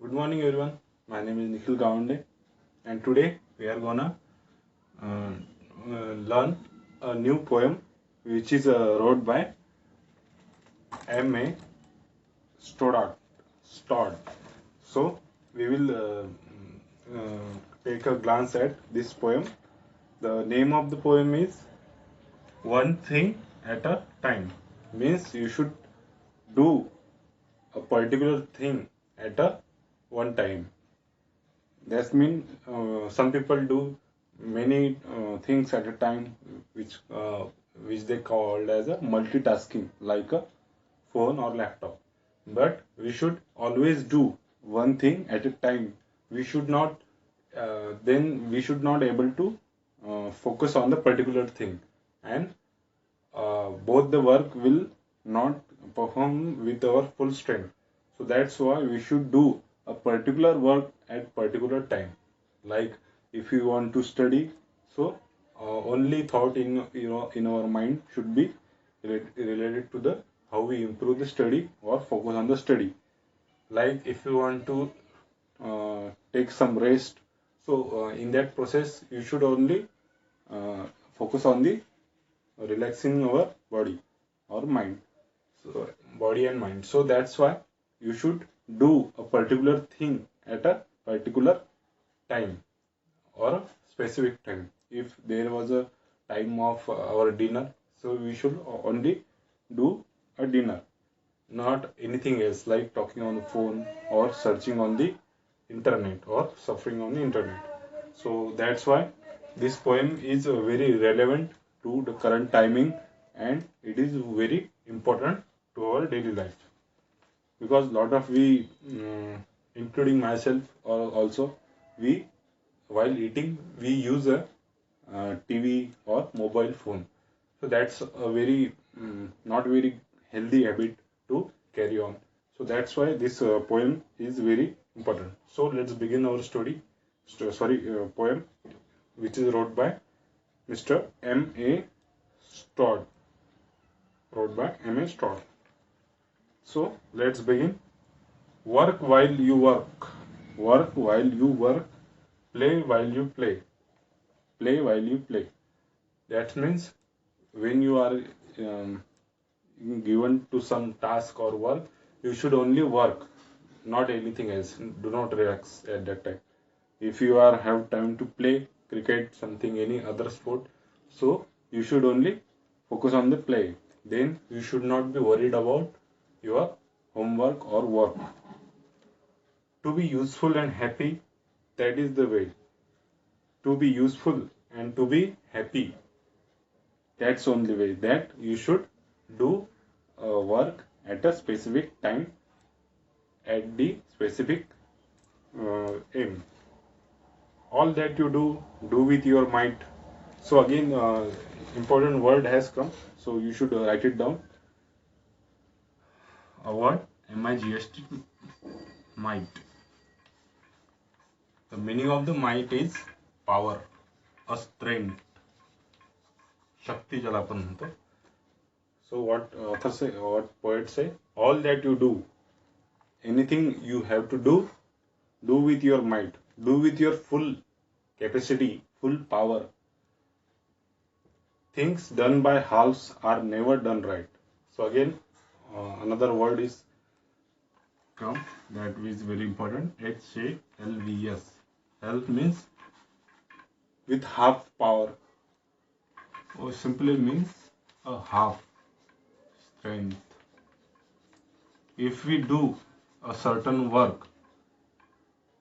Good morning, everyone. My name is Nikhil Gawande, and today we are gonna uh, learn a new poem which is wrote by M.A. Stoddard. Stodd. So we will take a glance at this poem. The name of the poem is One Thing at a Time. Means you should do a particular thing at a one time. That means some people do many things at a time, which they called as a multitasking, like a phone or laptop. But we should always do one thing at a time. We should not then we should not able to focus on the particular thing, and both the work will not perform with our full strength. So that's why we should do a particular work at particular time. Like if you want to study, so only thought in our mind should be related to the how we improve the study or focus on the study. Like if you want to take some rest, so in that process you should only uh, focus on the relaxing our body or mind, so body and mind. So that's why you should do a particular thing at a particular time or a specific time. If there was a time of our dinner, so we should only do a dinner, not anything else like talking on the phone or searching on the internet or suffering on the internet. So that's why this poem is very relevant to the current timing, and it is very important to our daily life, because lot of we, including myself, or also we, while eating we use a TV or mobile phone. So that's a very not very healthy habit to carry on. So that's why this poem is very important. So let's begin our story. Poem, which is wrote by Mr. M.A. Stodd. Wrote by M.A. Stodd. So let's begin. Work while you work. Work while you work. Play while you play. Play while you play. That means when you are um, given to some task or work, you should only work, not anything else. Do not relax at that time. If you are have time to play cricket, something, any other sport, so you should only focus on the play. Then you should not be worried about your homework or work. To be useful and happy, that is the way. To be useful and to be happy, that's only way that you should do work at a specific time at the specific aim. All that you do with your might. So again, important word has come, so you should write it down. A word, MIGST, might. The meaning of the might is power, a strength, शक्ति ज्याला आपण म्हणतो. So what author say, what poet say, all that you do, anything you have to do with your might, do with your full capacity, full power. Things done by halves are never done right. So again, another word is come, that is very important. HALVS. Half means with half power, or simply means a half strength. If we do a certain work,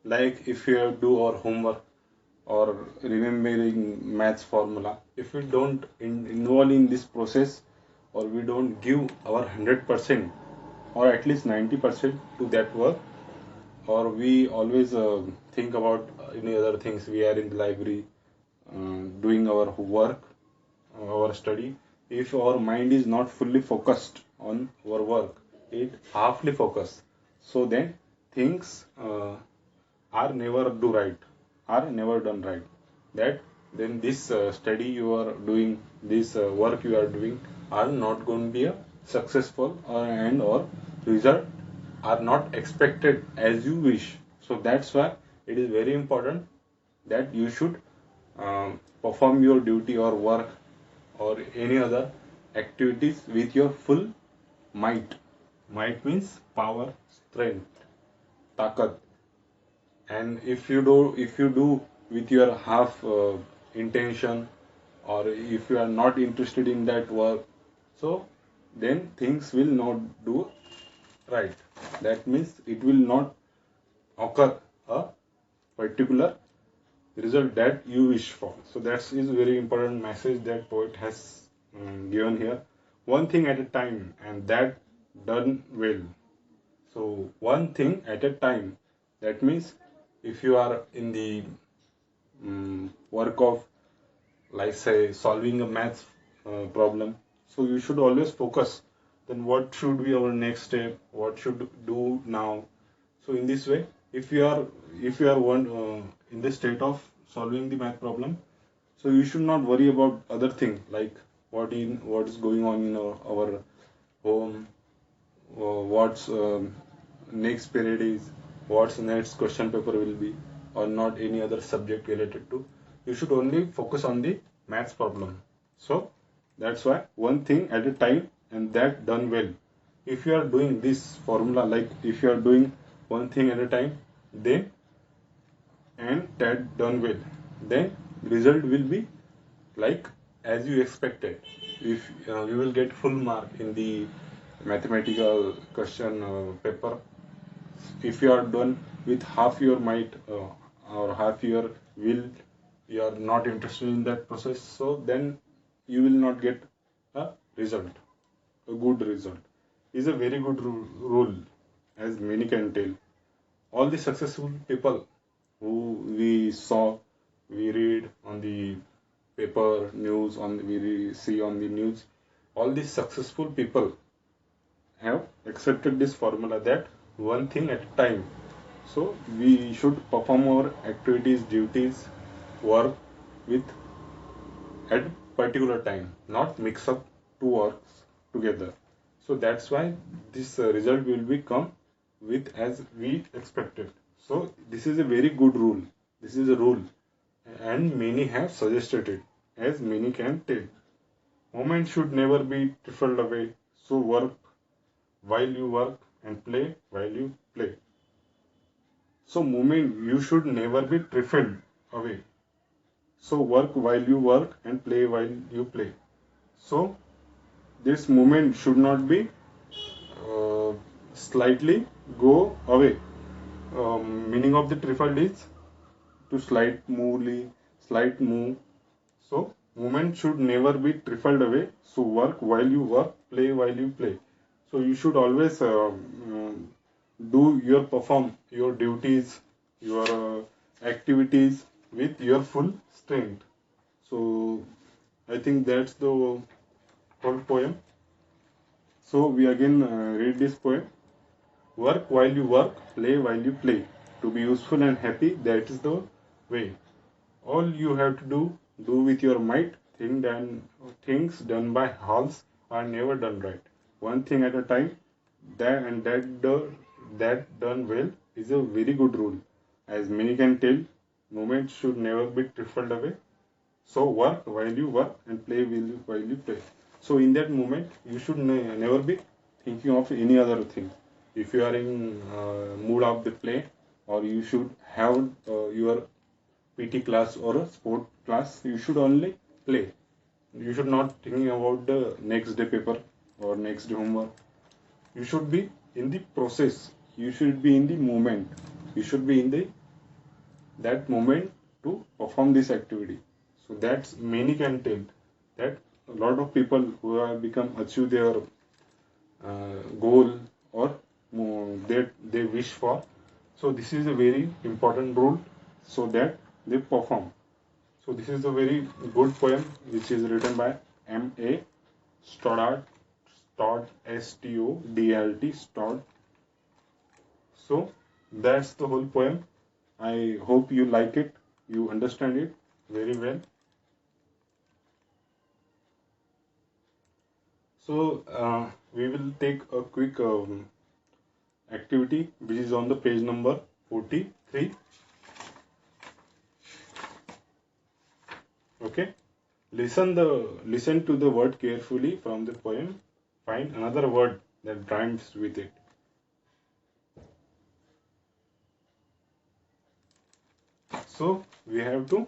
like if you do our homework or remembering maths formula, if we don't involve in this process, or we don't give our 100% or at least 90% to that work, or we always think about any other things, we are in the library doing our work, our study. If our mind is not fully focused on our work, it halfly focused, so then things are never do right, are never done right. That then this study you are doing, this work you are doing, are not going to be a successful, or result are not expected as you wish. So that's why it is very important that you should perform your duty or work or any other activities with your full might. Might means power, strength, takat. And if you do with your half intention, or if you are not interested in that work, so then things will not do right. That means it will not occur a particular result that you wish for. So that is very important message that poet has given here. One thing at a time, and that done well. So one thing at a time. That means if you are in the work of, like say, solving a math problem, so you should always focus. Then what should be our next step? What should do now? So in this way, if you are in the state of solving the math problem, so you should not worry about other thing like what is going on in our home, what's next period is, what's next question paper will be, or not any other subject related to. You should only focus on the maths problem. So that's why one thing at a time, and that done well. If you are doing this formula, like if you are doing one thing at a time, then and that done well, then result will be like as you expected. If you will get full mark in the mathematical question paper, if you are done with half your might or half your will, you are not interested in that process, so then you will not get a result. A good result is a very good rule, as many can tell. All the successful people who we saw, we read on the paper news, we see on the news, all these successful people have accepted this formula, that one thing at a time. So we should perform our activities, duties, work with at particular time, not mix up two works together. So that's why this result will be come with as we expected. So this is a very good rule. This is a rule, and many have suggested it, as many can tell. Moment should never be trifled away. So work while you work and play while you play. So moment you should never be trifled away. So work while you work and play while you play. So this moment should not be uh, slightly go away. Meaning of the trifled is to slight move. So movement should never be trifled away. So work while you work, play while you play. So you should always do perform your duties, your activities with your full strength. So I think that's the whole poem. So we again read this poem. Work while you work, play while you play. To be useful and happy, that is the way. All you have to do with your might. Things done by halves are never done right. One thing at a time, that done well is a very good rule. As many can tell, moments should never be trifled away. So work while you work and play while you play. So in that moment, you should never be thinking of any other thing. If you are in mood of the play, or you should have your PT class or a sport class, you should only play. You should not thinking about the next day paper or next day homework. You should be in the process. You should be in the moment. You should be in the that moment to perform this activity. So that's many can tell that a lot of people who have become achieve their goal, or that they wish for. So this is a very important rule, so that they perform. So this is a very good poem which is written by M.A. Stoddart, Stoddart, Stoddart. So that's the whole poem. I hope you like it, you understand it very well. So we will take a quick activity which is on the page number 43. Okay. Listen to the word carefully from the poem. Find another word that rhymes with it. So we have to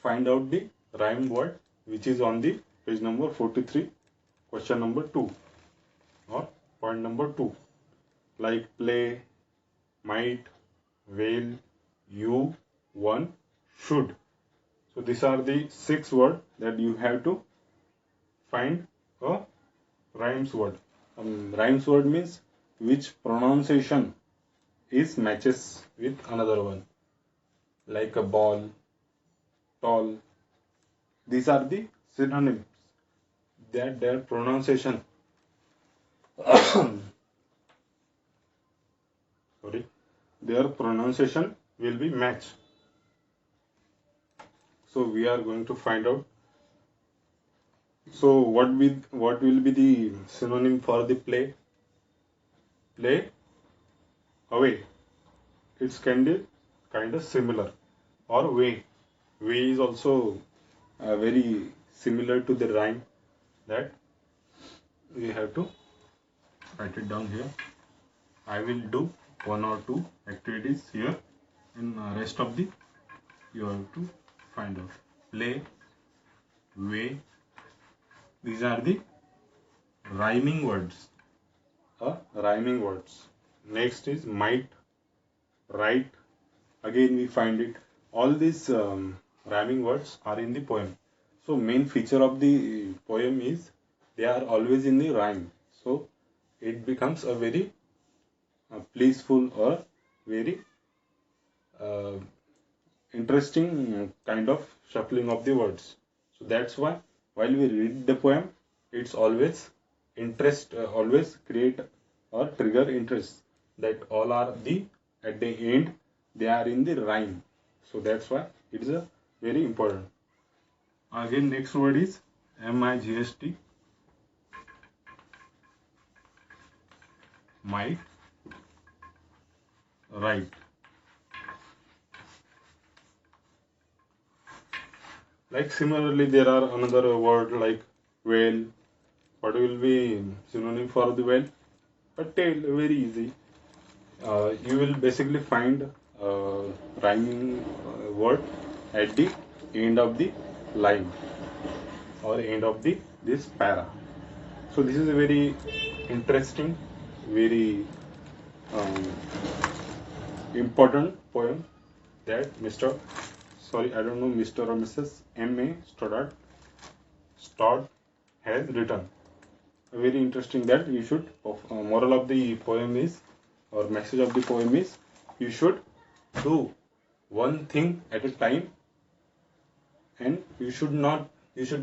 find out the rhyme word which is on the page number 43, question number 2 or point number 2, like play, might, will, you, one, should. So these are the 6 words that you have to find a rhymes word. Rhymes word means which pronunciation is matches with another one, like a ball, tall. These are the synonyms that their pronunciation sorry, their pronunciation will be matched. So we are going to find out. So what will be the synonym for the play? Play, away. It's kind of similar. Or way. Way is also very similar to the rhyme that we have to write it down here. I will do 1 or 2 activities here, and rest of the you have to find out. Play, way. These are the rhyming words. Rhyming words. Next is might, right. Again we find it. All these rhyming words are in the poem. So main feature of the poem is they are always in the rhyme. So it becomes a very peaceful or very uh, interesting kind of shuffling of the words. So that's why while we read the poem, it's always always create or trigger interest, that all are the at the end they are in the rhyme. So that's why it is a very important. Again, next word is MIGST, might, right. Like similarly, there are another word like whale. What will be synonym for the whale? A tail. Very easy. You will basically find rhyming word at the end of the line or end of the this para. So this is a very interesting, very um, important poem that I don't know, Mr. or Mrs. M.A. Stoddard has written. Very interesting that you should, moral of the poem is, or message of the poem is, you should do one thing at a time, and you should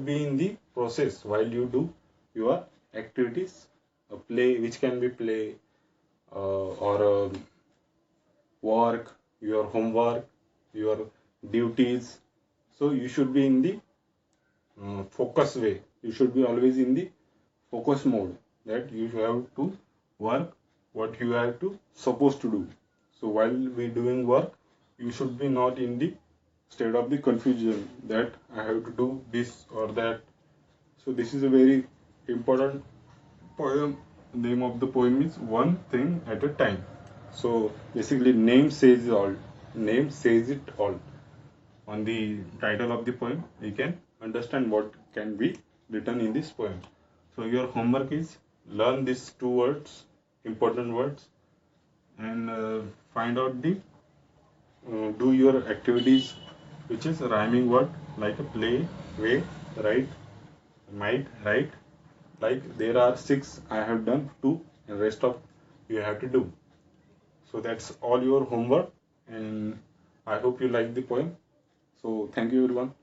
be in the process while you do your activities, a play, which can be play, or work, your homework, your duties. So you should be in the focus way. You should be always in the focus mode, that you have to work what you have to supposed to do. So while we doing work, you should be not in the state of the confusion that I have to do this or that. So this is a very important poem. Name of the poem is One Thing at a Time. So basically, name says it all. Name says it all. On the title of the poem, you can understand what can be written in this poem. So your homework is learn these 2 words, important words, and find out the do your activities, which is a rhyming word like a play, way, right, might, right. Like there are 6, I have done 2, and rest of you have to do. So that's all your homework, and I hope you like the poem. So thank you everyone.